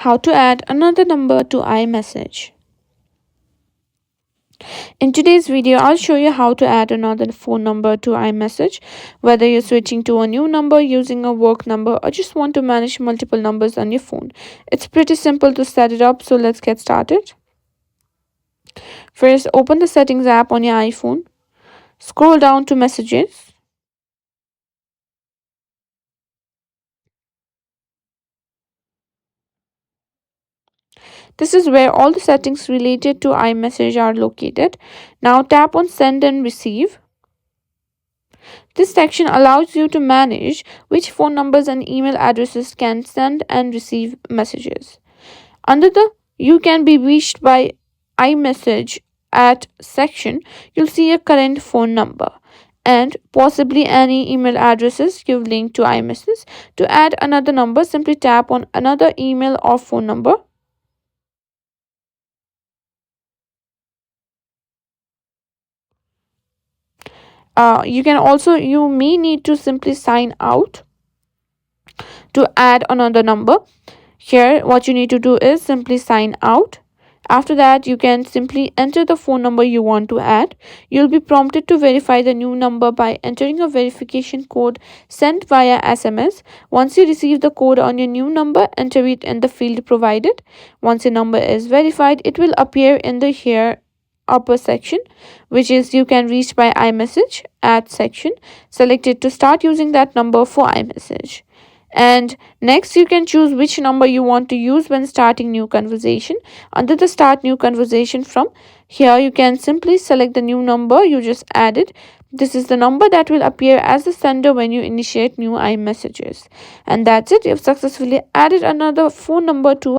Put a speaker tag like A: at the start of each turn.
A: How to add another number to iMessage. In today's video, I'll show you how to add another phone number to iMessage. Whether you're switching to a new number, using a work number, or just want to manage multiple numbers on your phone. It's pretty simple to set it up, so let's get started. First, open the Settings app on your iPhone. Scroll down to Messages. This is where all the settings related to iMessage are located. Now tap on Send and Receive. This section allows you to manage which phone numbers and email addresses can send and receive messages. Under the You Can Be Reached by iMessage at section, you'll see a current phone number and possibly any email addresses you've linked to iMessage. To add another number, simply tap on another email or phone number. You may need to simply sign out to add another number. Here, what you need to do is simply sign out. After that, you can simply enter the phone number you want to add. You'll be prompted to verify the new number by entering a verification code sent via SMS. Once you receive the code on your new number, enter it in the field provided. Once your number is verified, it will appear in the here upper section, which is You Can Reach by iMessage at section. Select it to start using that number for iMessage. And next, you can choose which number you want to use when starting new conversation. Under the Start New Conversation from here, you can simply select the new number you just added. This is the number that will appear as the sender when you initiate new iMessages. And that's it. You've successfully added another phone number to